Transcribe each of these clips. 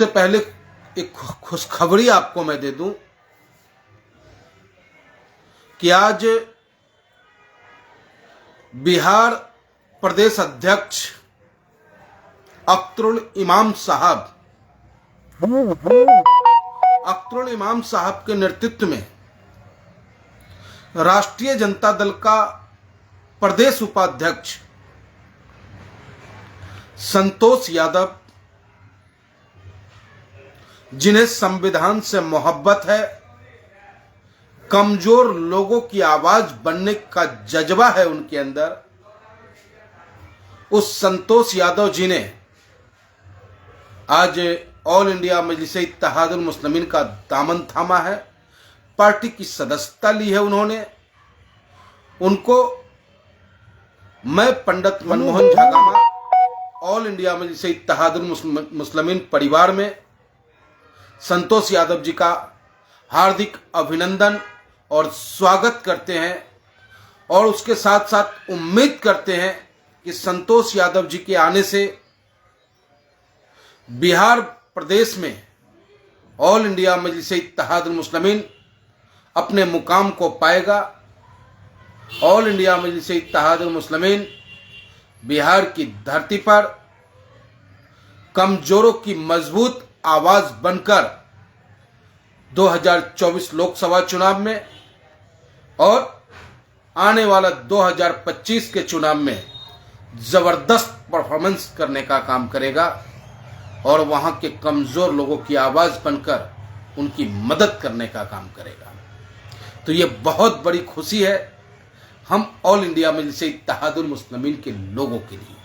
उससे पहले एक खुशखबरी आपको मैं दे दूं कि आज बिहार प्रदेश अध्यक्ष अख्तरुल इमाम साहब के नेतृत्व में राष्ट्रीय जनता दल का प्रदेश उपाध्यक्ष संतोष यादव, जिन्हें संविधान से मोहब्बत है, कमजोर लोगों की आवाज बनने का जज्बा है उनके अंदर, उस संतोष यादव जी ने आज ऑल इंडिया मजलिस-ए-इत्तेहादुल मुस्लिमीन का दामन थामा है, पार्टी की सदस्यता ली है उन्होंने। उनको मैं पंडित मनमोहन झागामा ऑल इंडिया मजलिस-ए-इत्तेहादुल मुस्लिमीन परिवार में संतोष यादव जी का हार्दिक अभिनंदन और स्वागत करते हैं और उसके साथ साथ उम्मीद करते हैं कि संतोष यादव जी के आने से बिहार प्रदेश में ऑल इंडिया मजलिस-ए-इत्तेहादुल मुस्लिमीन अपने मुकाम को पाएगा। ऑल इंडिया मजलिस-ए-इत्तेहादुल मुस्लिमीन बिहार की धरती पर कमजोरों की मजबूत आवाज बनकर 2024 लोकसभा चुनाव में और आने वाला 2025 के चुनाव में जबरदस्त परफॉर्मेंस करने का काम करेगा और वहां के कमजोर लोगों की आवाज बनकर उनकी मदद करने का काम करेगा। तो ये बहुत बड़ी खुशी है हम ऑल इंडिया मजलिस-ए-इत्तेहादुल मुस्लिमीन के लोगों के लिए।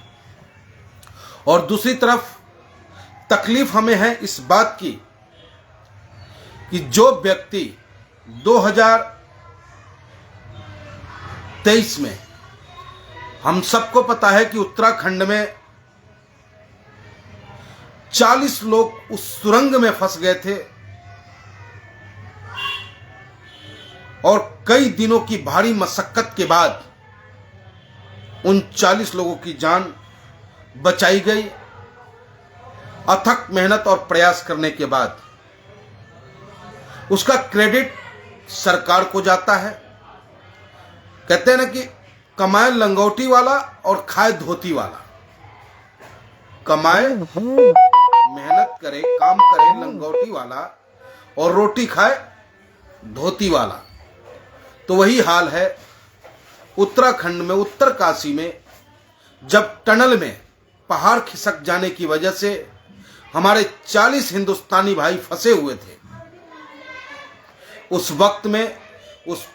और दूसरी तरफ तकलीफ हमें है इस बात की कि जो व्यक्ति 2023 में, हम सबको पता है कि उत्तराखंड में 40 लोग उस सुरंग में फंस गए थे और कई दिनों की भारी मशक्कत के बाद उन 40 लोगों की जान बचाई गई। अथक मेहनत और प्रयास करने के बाद उसका क्रेडिट सरकार को जाता है। कहते हैं ना कि कमाए लंगोटी वाला और खाए धोती वाला। कमाए मेहनत करे, काम करे लंगोटी वाला और रोटी खाए धोती वाला। तो वही हाल है उत्तराखंड में, उत्तरकाशी में, जब टनल में पहाड़ खिसक जाने की वजह से हमारे 40 हिंदुस्तानी भाई फंसे हुए थे। उस वक्त में उस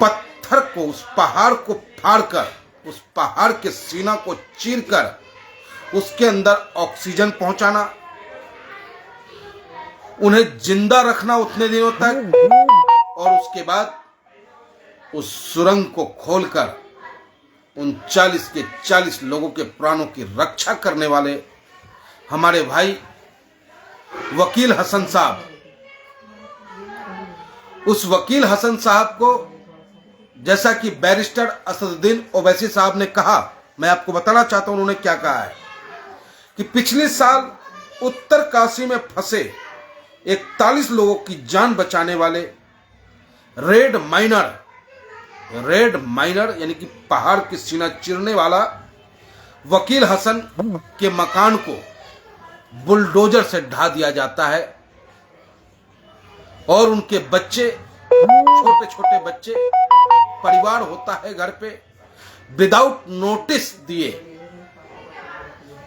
पत्थर को, उस पहाड़ को फाड़कर, उस पहाड़ के सीना को चीरकर उसके अंदर ऑक्सीजन पहुंचाना, उन्हें जिंदा रखना उतने दिनों तक और उसके बाद उस सुरंग को खोलकर उन 40 के 40 लोगों के प्राणों की रक्षा करने वाले हमारे भाई वकील हसन साहब, उस वकील हसन साहब को जैसा कि बैरिस्टर असदुद्दीन ओवैसी साहब ने कहा, मैं आपको बताना चाहता हूं उन्होंने क्या कहा है कि पिछले साल उत्तरकाशी में फंसे 41 लोगों की जान बचाने वाले रेड माइनर यानी कि पहाड़ की सीना चीरने वाला वकील हसन के मकान को बुलडोजर से ढा दिया जाता है और उनके बच्चे, छोटे छोटे बच्चे, परिवार होता है घर पे, विदाउट नोटिस दिए।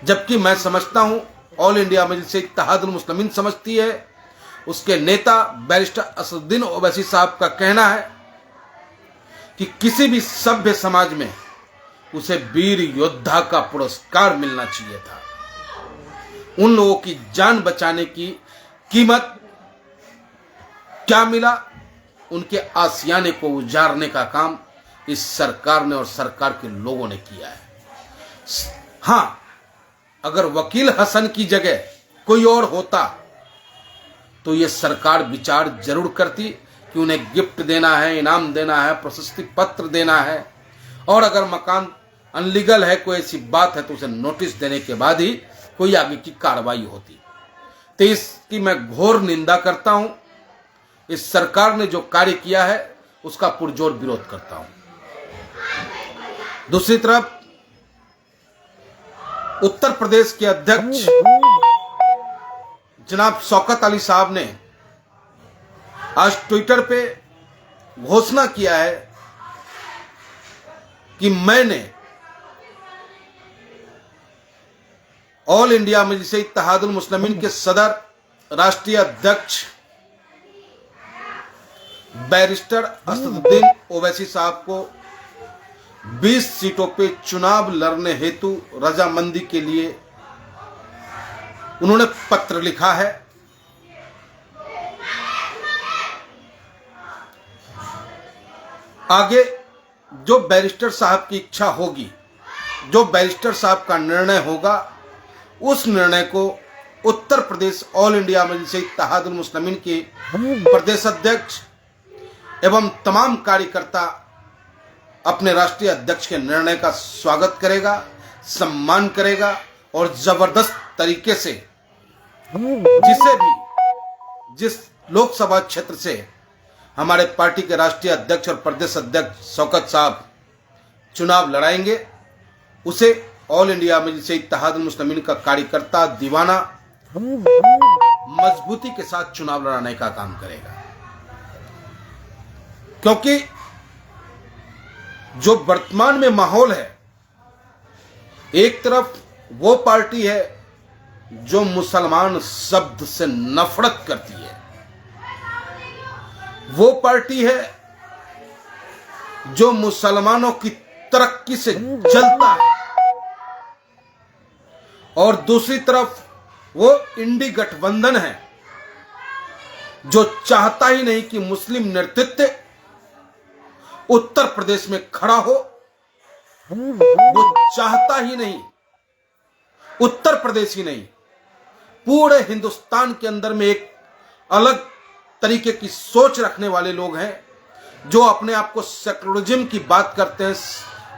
जबकि मैं समझता हूं, ऑल इंडिया मजलिस-ए-इत्तेहादुल मुस्लिमीन समझती है, उसके नेता बैरिस्टर असदुद्दीन ओवैसी साहब का कहना है कि किसी भी सभ्य समाज में उसे वीर योद्धा का पुरस्कार मिलना चाहिए था। उन लोगों की जान बचाने की कीमत क्या मिला? उनके आशियाने को उजाड़ने का काम इस सरकार ने और सरकार के लोगों ने किया है। हां, अगर वकील हसन की जगह कोई और होता तो यह सरकार विचार जरूर करती कि उन्हें गिफ्ट देना है, इनाम देना है, प्रशस्ति पत्र देना है और अगर मकान अनलीगल है, कोई ऐसी बात है तो उसे नोटिस देने के बाद ही कोई आगे की कार्रवाई होती। तो इसकी मैं घोर निंदा करता हूं। इस सरकार ने जो कार्य किया है उसका पुरजोर विरोध करता हूं। दूसरी तरफ उत्तर प्रदेश के अध्यक्ष जनाब शौकत अली साहब ने आज ट्विटर पे घोषणा किया है कि मैंने ऑल इंडिया मजलिस-ए इत्तेहादुल मुस्लिमीन के सदर राष्ट्रीय अध्यक्ष बैरिस्टर असदुद्दीन ओवैसी साहब को 20 सीटों पे चुनाव लड़ने हेतु रजामंदी के लिए उन्होंने पत्र लिखा है। आगे जो बैरिस्टर साहब की इच्छा होगी, जो बैरिस्टर साहब का निर्णय होगा, उस निर्णय को उत्तर प्रदेश ऑल इंडिया मजलिस-ए इत्तेहादुल मुस्लिमीन के प्रदेश अध्यक्ष एवं तमाम कार्यकर्ता अपने राष्ट्रीय अध्यक्ष के निर्णय का स्वागत करेगा, सम्मान करेगा और जबरदस्त तरीके से जिसे भी जिस लोकसभा क्षेत्र से हमारे पार्टी के राष्ट्रीय अध्यक्ष और प्रदेश अध्यक्ष शौकत साहब चुनाव लड़ाएंगे, उसे ऑल इंडिया मजलिस-ए इत्तेहादुल मुस्लिमीन का कार्यकर्ता दीवाना मजबूती के साथ चुनाव लड़ाने का काम करेगा। क्योंकि जो वर्तमान में माहौल है, एक तरफ वो पार्टी है जो मुसलमान शब्द से नफरत करती है, वो पार्टी है जो मुसलमानों की तरक्की से जलता है, और दूसरी तरफ वो इंडी गठबंधन है जो चाहता ही नहीं कि मुस्लिम नेतृत्व उत्तर प्रदेश में खड़ा हो। वो चाहता ही नहीं, उत्तर प्रदेश ही नहीं, पूरे हिंदुस्तान के अंदर में एक अलग तरीके की सोच रखने वाले लोग हैं जो अपने आप को सेकुलरिज्म की बात करते हैं,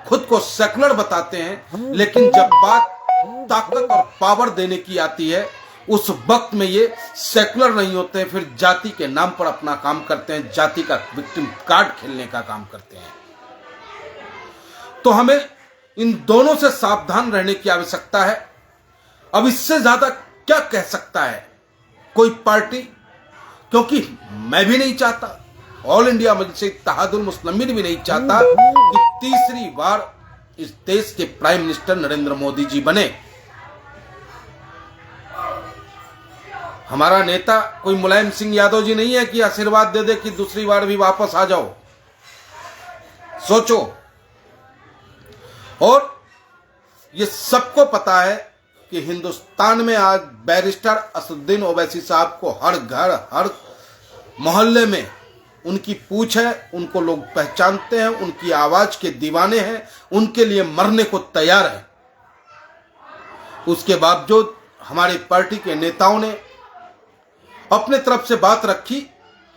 खुद को सेकुलर बताते हैं, लेकिन जब बात ताकत और पावर देने की आती है उस वक्त में ये सेकुलर नहीं होते हैं, फिर जाति के नाम पर अपना काम करते हैं, जाति का विक्टिम कार्ड खेलने का काम करते हैं। तो हमें इन दोनों से सावधान रहने की आवश्यकता है। अब इससे ज्यादा क्या कह सकता है कोई पार्टी, क्योंकि मैं भी नहीं चाहता, ऑल इंडिया मजलिस-ए इत्तेहादुल मुस्लिमीन भी नहीं चाहता कि तीसरी बार इस देश के प्राइम मिनिस्टर नरेंद्र मोदी जी बने। हमारा नेता कोई मुलायम सिंह यादव जी नहीं है कि आशीर्वाद दे दे कि दूसरी बार भी वापस आ जाओ। सोचो। और ये सबको पता है कि हिंदुस्तान में आज बैरिस्टर असदुद्दीन ओवैसी साहब को हर घर हर मोहल्ले में उनकी पूछ है, उनको लोग पहचानते हैं, उनकी आवाज के दीवाने हैं, उनके लिए मरने को तैयार है। उसके बावजूद हमारी पार्टी के नेताओं ने अपने तरफ से बात रखी,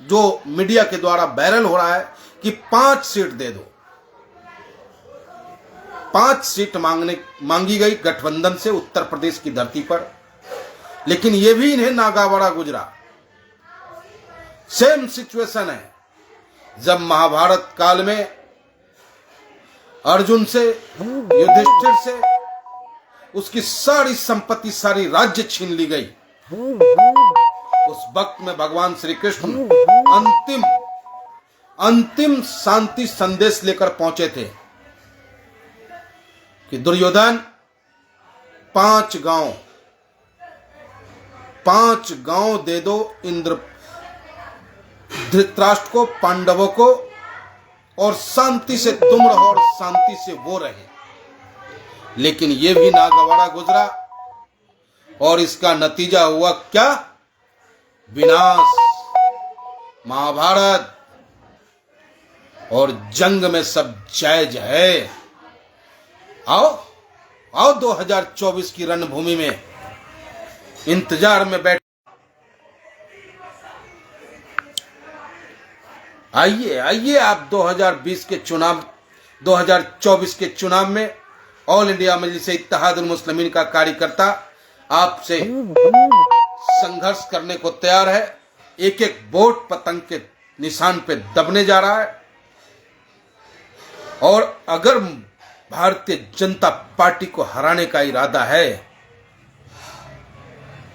जो मीडिया के द्वारा वायरल हो रहा है कि 5 सीट दे दो। 5 सीट मांगी गई गठबंधन से उत्तर प्रदेश की धरती पर, लेकिन यह भी इन्हें नागावारा गुजरा। सेम सिचुएशन है जब महाभारत काल में अर्जुन से, युधिष्ठिर से उसकी सारी संपत्ति, सारी राज्य छीन ली गई। उस वक्त में भगवान श्री कृष्ण अंतिम शांति संदेश लेकर पहुंचे थे कि दुर्योधन 5 गांव दे दो इंद्र धृतराष्ट्र को, पांडवों को, और शांति से तुम रहो और शांति से वो रहे। लेकिन ये भी नागवाड़ा गुजरा और इसका नतीजा हुआ क्या? विनाश, महाभारत और जंग में सब जायज है। आओ 2024 की रणभूमि में इंतजार में बैठ आइए आप 2024 के चुनाव में ऑल इंडिया मजलिस-ए इत्तेहादुल मुस्लिमीन का कार्यकर्ता आपसे संघर्ष करने को तैयार है। एक एक वोट पतंग के निशान पे दबने जा रहा है। और अगर भारतीय जनता पार्टी को हराने का इरादा है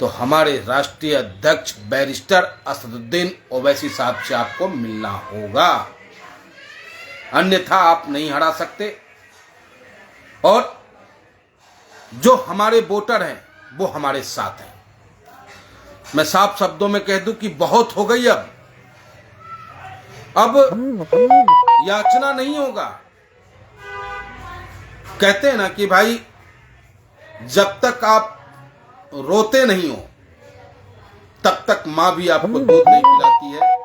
तो हमारे राष्ट्रीय अध्यक्ष बैरिस्टर असदुद्दीन ओवैसी साहब से आपको मिलना होगा, अन्यथा आप नहीं हरा सकते। और जो हमारे वोटर हैं वो हमारे साथ हैं। मैं साफ शब्दों में कह दूं कि बहुत हो गई, अब याचना नहीं होगा। कहते हैं ना कि भाई जब तक आप रोते नहीं हो तब तक मां भी आपको दूध नहीं पिलाती है,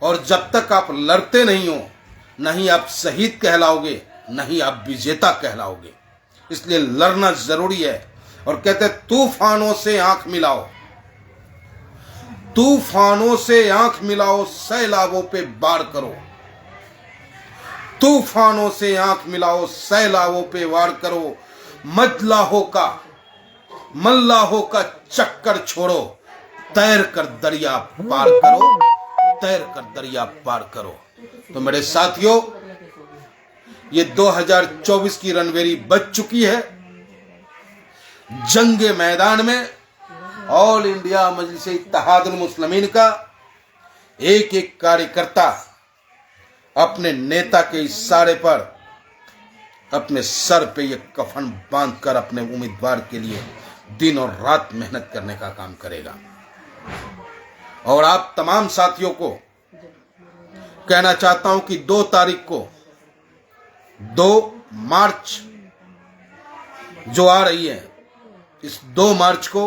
और जब तक आप लड़ते नहीं हो नहीं आप शहीद कहलाओगे नहीं आप विजेता कहलाओगे। इसलिए लड़ना जरूरी है। और कहते हैं तूफानों से आंख मिलाओ, तूफानों से आंख मिलाओ, सैलाबों पे वार करो। तूफानों से आंख मिलाओ, सैलाबों पे वार करो। मल्लाहों का चक्कर छोड़ो, तैर कर दरिया पार करो, तैर कर दरिया पार करो। तो मेरे साथियों, ये 2024 की रणभेरी बज चुकी है। जंगे मैदान में ऑल इंडिया मजलिस-ए-इत्तेहादुल मुस्लिमीन का एक एक कार्यकर्ता अपने नेता के इशारे पर अपने सर पे ये कफन बांधकर अपने उम्मीदवार के लिए दिन और रात मेहनत करने का काम करेगा। और आप तमाम साथियों को कहना चाहता हूं कि 2 तारीख को 2 मार्च जो आ रही है, इस 2 मार्च को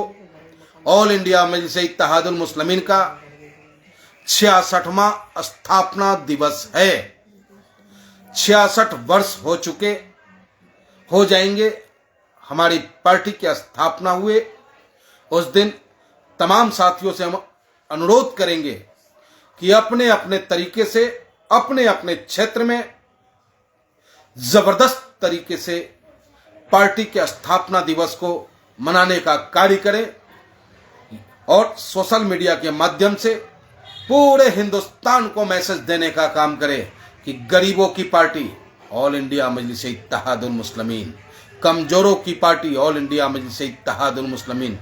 ऑल इंडिया मजलिस-ए-इत्तेहादुल मुस्लिमीन का 66वां स्थापना दिवस है। 66 वर्ष हो जाएंगे हमारी पार्टी की स्थापना हुए। उस दिन तमाम साथियों से हम अनुरोध करेंगे कि अपने अपने तरीके से अपने अपने क्षेत्र में जबरदस्त तरीके से पार्टी के स्थापना दिवस को मनाने का कार्य करें और सोशल मीडिया के माध्यम से पूरे हिंदुस्तान को मैसेज देने का काम करें कि गरीबों की पार्टी ऑल इंडिया मजलिस-ए-इत्तेहादुल मुस्लिमीन, कमजोरों की पार्टी ऑल इंडिया मजलिस-ए-इत्तेहादुल मुस्लिमीन।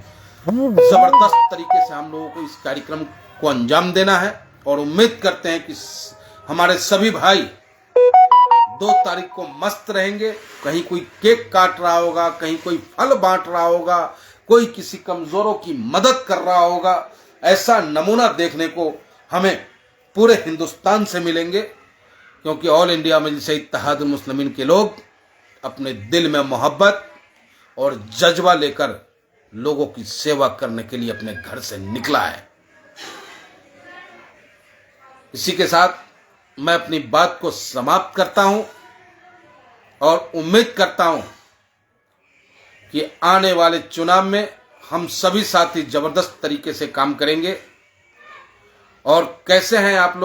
जबरदस्त तरीके से हम लोगों को इस कार्यक्रम को अंजाम देना है और उम्मीद करते हैं कि हमारे सभी भाई 2 तारीख को मस्त रहेंगे। कहीं कोई केक काट रहा होगा, कहीं कोई फल बांट रहा होगा, कोई किसी कमजोरों की मदद कर रहा होगा। ऐसा नमूना देखने को हमें पूरे हिंदुस्तान से मिलेंगे, क्योंकि ऑल इंडिया मजलिस-ए-इत्तेहादुल मुस्लिमीन के लोग अपने दिल में मोहब्बत और जज्बा लेकर लोगों की सेवा करने के लिए अपने घर से निकला है। इसी के साथ मैं अपनी बात को समाप्त करता हूं और उम्मीद करता हूं कि आने वाले चुनाव में हम सभी साथी जबरदस्त तरीके से काम करेंगे। और कैसे हैं आप लोग